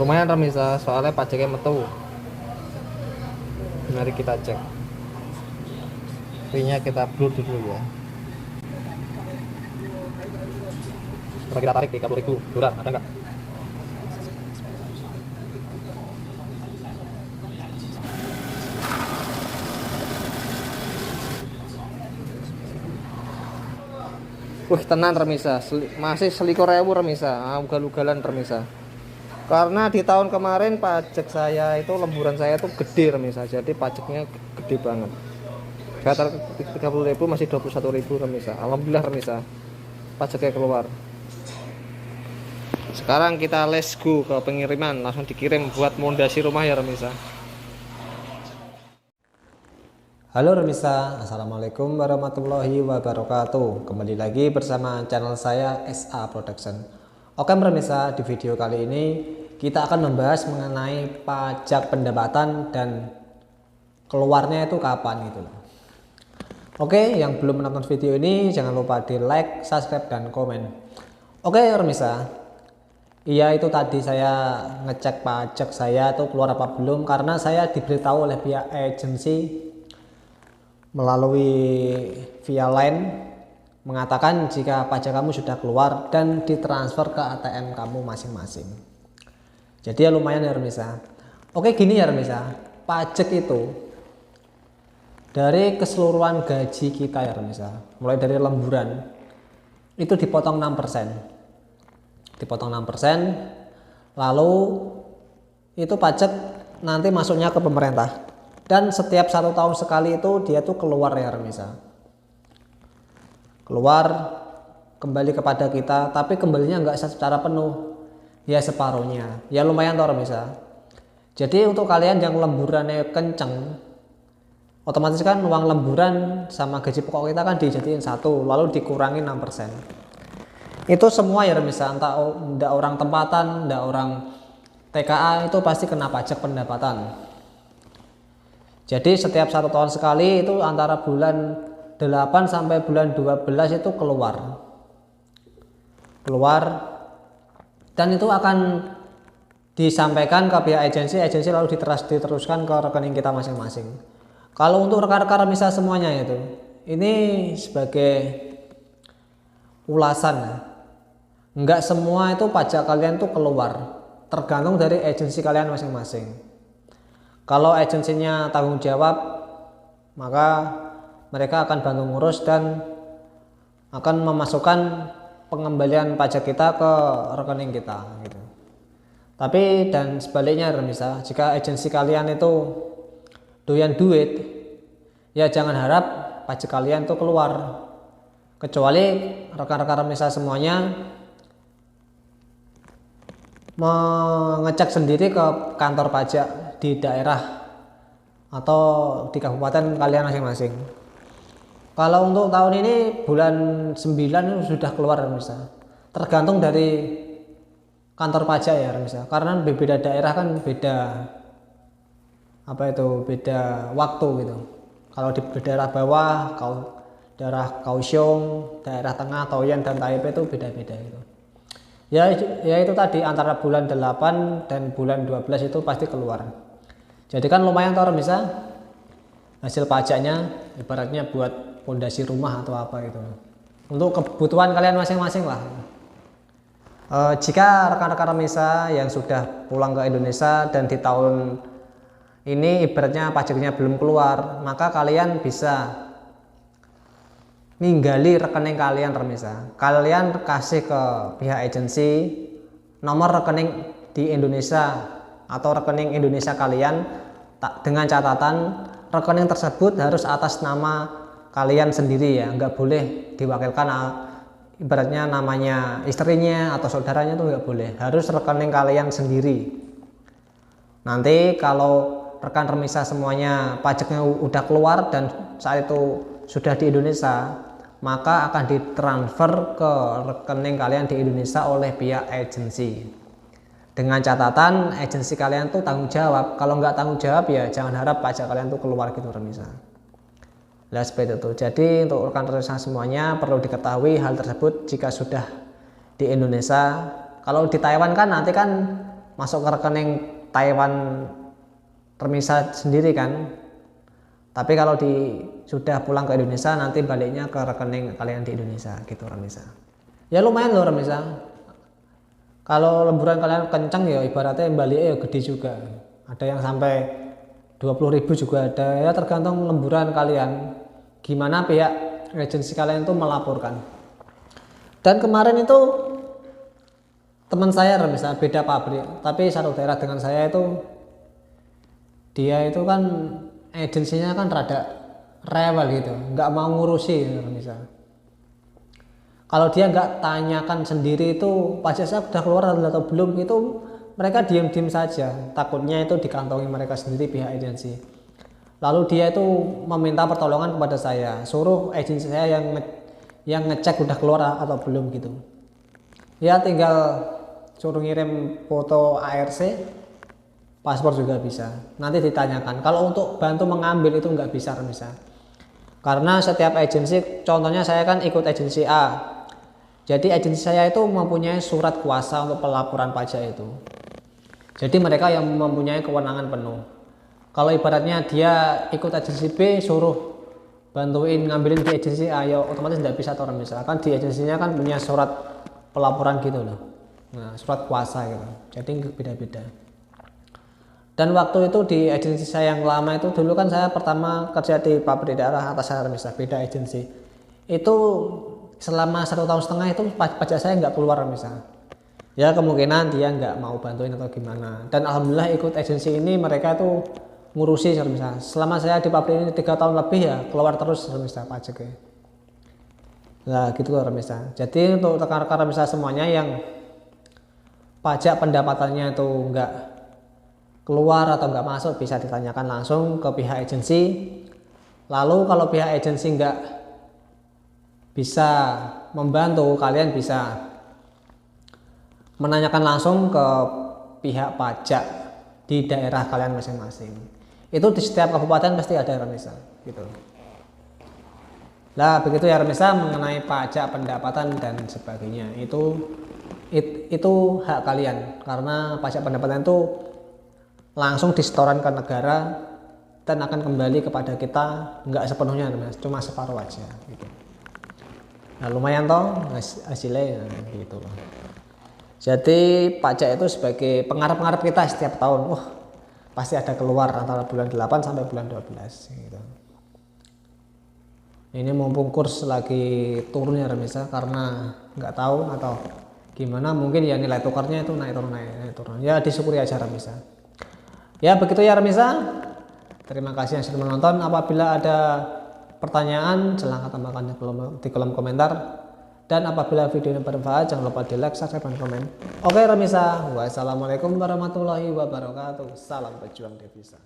Lumayan Remisa, soalnya pajaknya metu. Mari kita cek. Fee-nya kita upload dulu ya. Coba kita tarik 30.000. Durat ada nggak? Wih tenan Remisa, masih selikur ewu Remisa, ugal-ugalan Remisa. Karena di tahun kemarin pajak saya itu lemburan saya itu gede Remisa, jadi pajaknya gede banget. Kata 30.000 masih 21.000 Remisa. Alhamdulillah Remisa, pajaknya keluar. Sekarang kita let's go ke pengiriman, langsung dikirim buat mondasi rumah ya Remisa. Halo Remisa, Assalamualaikum warahmatullahi wabarakatuh. Kembali lagi bersama channel saya SA Production. Oke Remisa, di video kali ini kita akan membahas mengenai pajak pendapatan dan keluarnya itu kapan gitu. Oke, yang belum menonton video ini jangan lupa di like, subscribe, dan komen. Oke Remisa, iya itu tadi saya ngecek pajak saya itu keluar apa belum, karena saya diberitahu oleh pihak agensi melalui via line mengatakan jika pajak kamu sudah keluar dan ditransfer ke ATM kamu masing-masing. Jadi ya lumayan ya Remisa. Oke gini ya Remisa, pajak itu dari keseluruhan gaji kita ya Remisa, mulai dari lemburan itu dipotong 6%. Dipotong 6%, lalu itu pajak nanti masuknya ke pemerintah. Dan setiap 1 tahun sekali itu dia tuh keluar ya Remisa. Keluar kembali kepada kita, tapi kembalinya nggak secara penuh, ya separuhnya. Ya lumayan toh Remisa. Jadi untuk kalian yang lemburannya kenceng, otomatis kan uang lemburan sama gaji pokok kita kan dijadiin satu, lalu dikurangi 6%. Itu semua ya Remisa, entah orang tempatan, entah orang TKA itu pasti kena pajak pendapatan. Jadi setiap 1 tahun sekali itu antara bulan 8 sampai bulan 12 itu keluar dan itu akan disampaikan ke pihak agensi lalu diteruskan ke rekening kita masing-masing. Kalau untuk rekan-rekan Remisa semuanya itu, ini sebagai ulasan, enggak semua itu pajak kalian tuh keluar, tergantung dari agensi kalian masing-masing. Kalau agensinya tanggung jawab, maka mereka akan bantu ngurus dan akan memasukkan pengembalian pajak kita ke rekening kita gitu. Tapi dan sebaliknya Remisa, jika agensi kalian itu doyan duit, ya jangan harap pajak kalian itu keluar, kecuali rekan-rekan Remisa semuanya mengecek sendiri ke kantor pajak di daerah atau di kabupaten kalian masing-masing. Kalau untuk tahun ini bulan 9 sudah keluar Remisa. Tergantung dari kantor pajak ya Remisa. Karena beda daerah kan beda beda waktu gitu. Kalau di daerah bawah, daerah Kaohsiung, daerah tengah Taoyuan dan Taipei itu beda-beda gitu. Ya itu tadi antara bulan 8 dan bulan 12 itu pasti keluar. Jadi kan lumayan toh Remisa hasil pajaknya, ibaratnya buat pondasi rumah atau apa gitu. Untuk kebutuhan kalian masing-masing lah. Jika rekan-rekan Remisa yang sudah pulang ke Indonesia dan di tahun ini ibaratnya pajaknya belum keluar, maka kalian bisa ninggali rekening kalian Remisa. Kalian kasih ke pihak agensi nomor rekening di Indonesia atau rekening Indonesia kalian, dengan catatan rekening tersebut harus atas nama kalian sendiri ya, nggak boleh diwakilkan ibaratnya namanya istrinya atau saudaranya itu nggak boleh, harus rekening kalian sendiri. Nanti kalau rekan Remisa semuanya pajaknya udah keluar dan saat itu sudah di Indonesia, maka akan ditransfer ke rekening kalian di Indonesia oleh pihak agensi. Dengan catatan agensi kalian tuh tanggung jawab. Kalau nggak tanggung jawab ya jangan harap pajak kalian tuh keluar gitu Remisa. Nah seperti itu. Jadi untuk rekan Remisa semuanya perlu diketahui hal tersebut jika sudah di Indonesia. Kalau di Taiwan kan nanti kan masuk ke rekening Taiwan Remisa sendiri kan. Tapi kalau sudah pulang ke Indonesia nanti baliknya ke rekening kalian di Indonesia gitu Remisa. Ya lumayan loh Remisa. Kalau lemburan kalian kencang ya ibaratnya baliknya ya gede juga. Ada yang sampai 20.000 juga ada, ya tergantung lemburan kalian. Gimana pihak agensi kalian itu melaporkan. Dan kemarin itu teman saya Remisa beda pabrik, tapi satu daerah dengan saya itu, dia itu kan agensinya kan rada rewel gitu, nggak mau ngurusi Remisa. Kalau dia nggak tanyakan sendiri itu pajak saya sudah keluar atau belum, itu mereka diam-diam saja, takutnya itu dikantongi mereka sendiri pihak agensi. Lalu dia itu meminta pertolongan kepada saya, suruh agensi saya yang ngecek udah keluar atau belum gitu. Ya tinggal suruh ngirim foto ARC, paspor juga bisa. Nanti ditanyakan. Kalau untuk bantu mengambil itu nggak bisa Remisa. Karena setiap agensi, contohnya saya kan ikut agensi A. Jadi agensi saya itu mempunyai surat kuasa untuk pelaporan pajak itu. Jadi mereka yang mempunyai kewenangan penuh. Kalau ibaratnya dia ikut agensi B, suruh bantuin ngambilin di agensi A, ya otomatis tidak bisa atau misalkan di agensinya kan punya surat pelaporan gitu loh. Nah, surat kuasa gitu. Jadi beda-beda. Dan waktu itu di agensi saya yang lama itu, dulu kan saya pertama kerja di pabrik daerah atas saya Remisa, beda agensi. Itu selama 1,5 tahun itu pajak saya nggak keluar Remisa. Ya kemungkinan dia nggak mau bantuin atau gimana. Dan alhamdulillah ikut agensi ini mereka itu ngurusi Remisa. Selama saya di pabrik ini 3 tahun lebih ya keluar terus Remisa pajaknya. Nah gitu loh Remisa. Jadi untuk rekan-rekan Remisa semuanya yang pajak pendapatannya itu nggak keluar atau nggak masuk, bisa ditanyakan langsung ke pihak agensi. Lalu kalau pihak agensi nggak bisa membantu, kalian bisa menanyakan langsung ke pihak pajak di daerah kalian masing-masing. Itu di setiap kabupaten pasti ada Remisa gitu. Nah begitu ya Remisa mengenai pajak pendapatan dan sebagainya. Itu hak kalian, karena pajak pendapatan itu langsung disetoran ke negara dan akan kembali kepada kita, nggak sepenuhnya cuma separuh aja gitu. Nah lumayan toh hasilnya gitu loh. Jadi pajak itu sebagai pengarap-pengarap kita setiap tahun, pasti ada keluar antara bulan 8 sampai bulan 12 gitu. Ini mumpung kurs lagi turunnya Remisa, karena nggak tahu atau gimana, mungkin ya nilai tukarnya itu naik turun. Ya disyukuri aja Remisa. Ya begitu ya Remisa. Terima kasih yang sudah menonton. Apabila ada pertanyaan silahkan tambahkan di kolom komentar. Dan apabila video ini bermanfaat jangan lupa di like, subscribe, dan komen. Oke Remisa, wassalamualaikum warahmatullahi wabarakatuh. Salam berjuang devisa.